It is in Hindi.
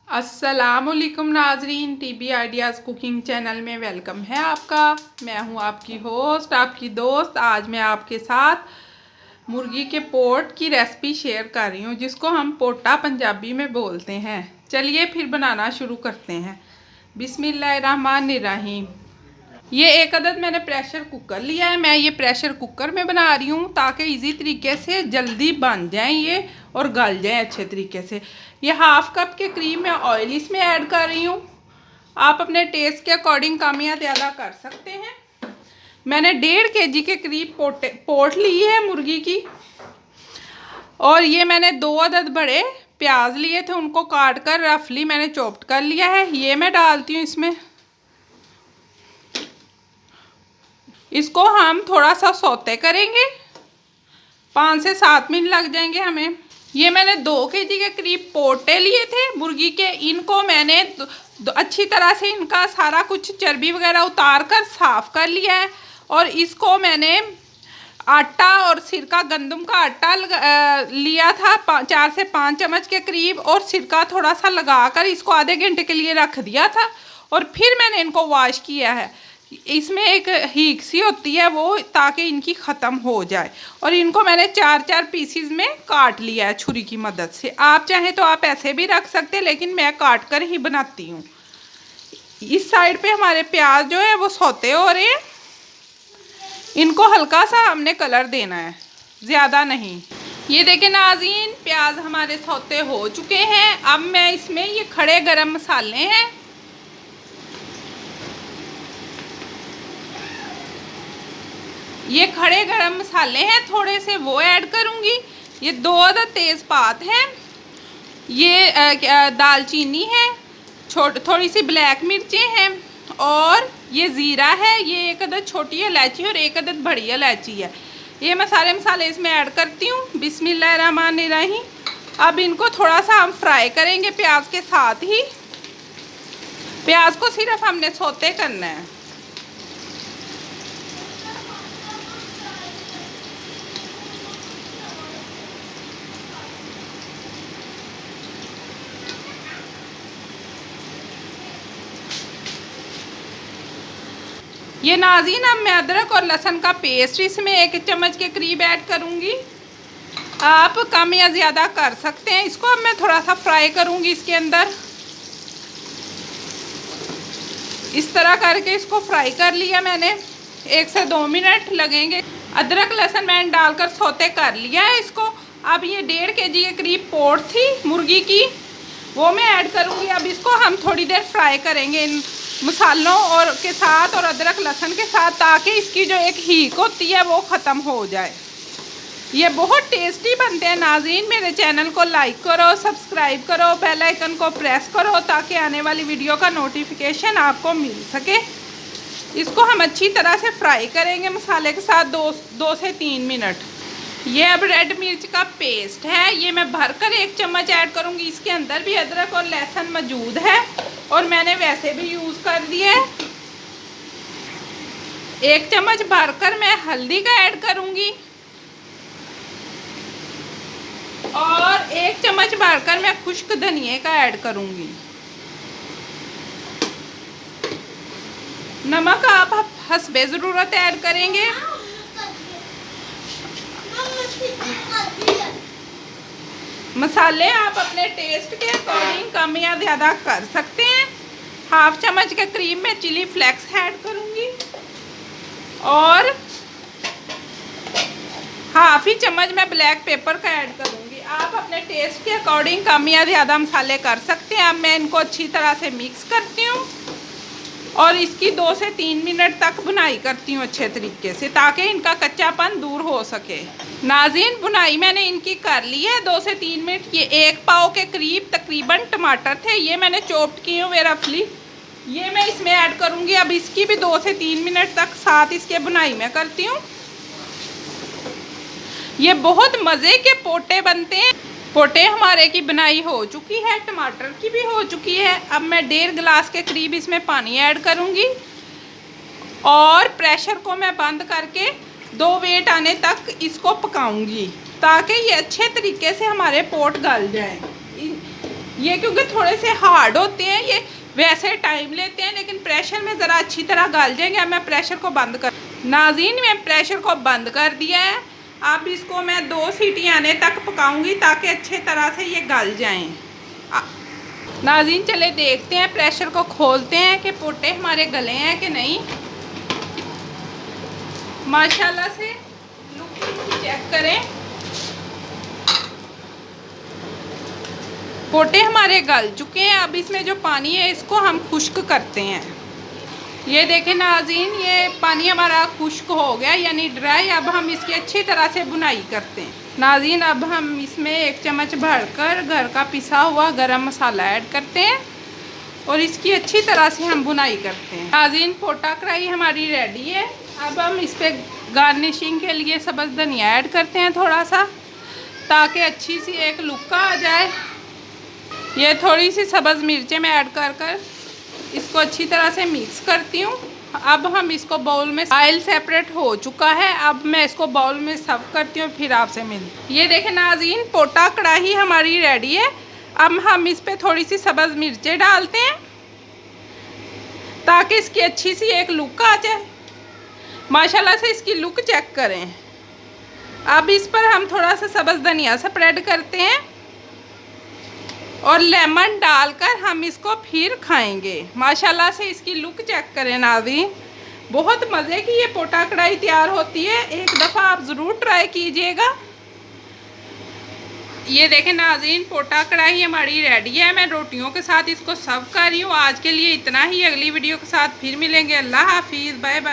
अस्सलामुअलैकुम नाजरीन, टीबी आइडियाज़ कुकिंग चैनल में वेलकम है आपका। मैं हूं आपकी होस्ट, आपकी दोस्त। आज मैं आपके साथ मुर्गी के पोट की रेसिपी शेयर कर रही हूं, जिसको हम पोटा पंजाबी में बोलते हैं। चलिए फिर बनाना शुरू करते हैं। बिस्मिल्लाहिर्रहमानिर्रहीम। ये एक अदद मैंने प्रेशर कुकर लिया है। मैं ये प्रेशर कुकर में बना रही हूँ ताकि इजी तरीके से जल्दी बन जाए ये और गल जाए अच्छे तरीके से। ये हाफ कप के करीब मैं ऑयल इसमें ऐड कर रही हूँ। आप अपने टेस्ट के अकॉर्डिंग कम या ज़्यादा कर सकते हैं। मैंने 1.5 kg के करीब पोट ली है मुर्गी की। और ये मैंने 2 अदद बड़े प्याज लिए थे, उनको काट कर रफली मैंने चॉप्ड कर लिया है। ये मैं डालती हूँ इसमें। इसको हम थोड़ा सा सौते करेंगे, 5 से 7 मिनट लग जाएंगे हमें। ये मैंने 2 kg के करीब पोटे लिए थे मुर्गी के। इनको मैंने अच्छी तरह से इनका सारा कुछ चर्बी वगैरह उतार कर साफ़ कर लिया है। और इसको मैंने आटा और सिरका, गंदम का आटा लिया था 4 से 5 चम्मच के करीब, और सिरका थोड़ा सा लगाकर इसको आधे घंटे के लिए रख दिया था। और फिर मैंने इनको वॉश किया है। इसमें एक हीक सी होती है वो, ताकि इनकी ख़त्म हो जाए। और इनको मैंने 4-4 पीसीज में काट लिया है छुरी की मदद से। आप चाहें तो आप ऐसे भी रख सकते हैं, लेकिन मैं काट कर ही बनाती हूँ। इस साइड पे हमारे प्याज जो है वो सौते हो रहे हैं। इनको हल्का सा हमने कलर देना है, ज़्यादा नहीं। ये देखें नाज़रीन, प्याज हमारे सौते हो चुके हैं। अब मैं इसमें ये खड़े गरम मसाले हैं, ये खड़े गरम मसाले हैं थोड़े से, वो ऐड करूँगी। ये 2 अदद तेज़पात हैं, ये दालचीनी है, थोड़ी सी ब्लैक मिर्चें हैं, और ये ज़ीरा है। ये 1 अदद छोटी इलायची और 1 अदद बड़ी इलायची है। ये मैं सारे मसाले इसमें ऐड करती हूँ। बिस्मिल्लाहिर्रहमानिर्रहीम। अब इनको थोड़ा सा हम फ्राई करेंगे प्याज के साथ ही। प्याज को सिर्फ हमने सौते करना है। ये नाज़रीन, अब मैं अदरक और लहसुन का पेस्ट इसमें 1 चम्मच के करीब ऐड करूँगी। आप कम या ज़्यादा कर सकते हैं। इसको अब मैं थोड़ा सा फ्राई करूँगी इसके अंदर। इस तरह करके इसको फ्राई कर लिया मैंने। 1 से 2 मिनट लगेंगे। अदरक लहसुन मैंने डालकर सौते कर लिया है इसको। अब ये 1.5 kg के करीब पोट थी मुर्गी की, वो मैं ऐड करूँगी। अब इसको हम थोड़ी देर फ्राई करेंगे इन मसालों और के साथ और अदरक लहसुन के साथ, ताकि इसकी जो एक हीक होती है वो ख़त्म हो जाए। ये बहुत टेस्टी बनते हैं नाज़रीन। मेरे चैनल को लाइक करो, सब्सक्राइब करो, बेल आइकन को प्रेस करो, ताकि आने वाली वीडियो का नोटिफिकेशन आपको मिल सके। इसको हम अच्छी तरह से फ्राई करेंगे मसाले के साथ 2 से 3 मिनट। ये अब रेड मिर्च का पेस्ट है, ये मैं भरकर 1 चम्मच ऐड करूँगी। इसके अंदर भी अदरक और लहसुन मौजूद है, और मैंने वैसे भी यूज़ कर दिया है। 1 चम्मच भरकर मैं हल्दी का ऐड करूँगी, और 1 चम्मच भरकर मैं खुश्क धनिया का ऐड करूँगी। नमक आप हस्बे ज़रूरत ऐड करेंगे। मसाले आप अपने टेस्ट के अकॉर्डिंग कम या ज़्यादा कर सकते हैं। हाफ चम्मच के करीब में चिली फ्लेक्स ऐड करूँगी, और हाफ ही चम्मच मैं ब्लैक पेपर का ऐड करूँगी। आप अपने टेस्ट के अकॉर्डिंग कम या ज़्यादा मसाले कर सकते हैं। अब मैं इनको अच्छी तरह से मिक्स करती हूँ, और इसकी 2 से 3 मिनट तक भुनाई करती हूँ अच्छे तरीके से, ताकि इनका कच्चापन दूर हो सके। नाज़रीन, भुनाई मैंने इनकी कर ली है 2 से 3 मिनट। ये 1 पाव के करीब तकरीबन टमाटर थे, ये मैंने चॉप्ड किए हुए रफली, ये मैं इसमें ऐड करूँगी। अब इसकी भी 2 से 3 मिनट तक साथ इसके भुनाई में करती हूँ। ये बहुत मज़े के पोटे बनते हैं। पोटे हमारे की बनाई हो चुकी है, टमाटर की भी हो चुकी है। अब मैं 1.5 गिलास के करीब इसमें पानी ऐड करूँगी, और प्रेशर को मैं बंद करके 2 वेट आने तक इसको पकाऊंगी, ताकि ये अच्छे तरीके से हमारे पोट गल जाए। ये क्योंकि थोड़े से हार्ड होते हैं, ये वैसे टाइम लेते हैं, लेकिन प्रेशर में ज़रा अच्छी तरह गल जाएंगे। अब मैं प्रेशर को बंद कर, नाज़रीन मैं प्रेशर को बंद कर दिया है। अब इसको मैं 2 सीटी आने तक पकाऊंगी ताकि अच्छे तरह से ये गल जाएं। नाज़रीन चले देखते हैं, प्रेशर को खोलते हैं कि पोटे हमारे गले हैं कि नहीं। माशाल्लाह से लुक चेक करें, पोटे हमारे गल चुके हैं। अब इसमें जो पानी है इसको हम खुश्क करते हैं। ये देखें नाज़रीन, ये पानी हमारा खुश्क हो गया यानी ड्राई। अब हम इसकी अच्छी तरह से बुनाई करते हैं। नाज़रीन अब हम इसमें 1 चम्मच भरकर घर का पिसा हुआ गरम मसाला ऐड करते हैं और इसकी अच्छी तरह से हम बुनाई करते हैं। नाज़रीन पोटा कढ़ाई हमारी रेडी है। अब हम इस पर गार्निशिंग के लिए सब्ज़ धनिया ऐड करते हैं थोड़ा सा, ताकि अच्छी सी एक लुक आ जाए। ये थोड़ी सी सब्ज़ मिर्चें मैं ऐड कर इसको अच्छी तरह से मिक्स करती हूँ। अब हम इसको बाउल में, ऑयल सेपरेट हो चुका है, अब मैं इसको बाउल में सर्व करती हूँ, फिर आपसे मिलती। ये देखें नाज़रीन पोटा कढ़ाई हमारी रेडी है। अब हम इस पर थोड़ी सी सब्ज़ मिर्चें डालते हैं ताकि इसकी अच्छी सी एक लुक आ जाए। माशाल्लाह से इसकी लुक चेक करें। अब इस पर हम थोड़ा सा सब्ज़ धनिया स्प्रेड करते हैं और लेमन डालकर हम इसको फिर खाएंगे। माशाल्लाह से इसकी लुक चेक करें नाज़रीन, बहुत मज़े की ये पोटा कढ़ाई तैयार होती है। एक दफ़ा आप ज़रूर ट्राई कीजिएगा। ये देखें नाज़रीन पोटा कढ़ाई हमारी रेडी है। मैं रोटियों के साथ इसको सर्व कर रही हूँ। आज के लिए इतना ही, अगली वीडियो के साथ फिर मिलेंगे। अल्लाह हाफिज़, बाय बाय।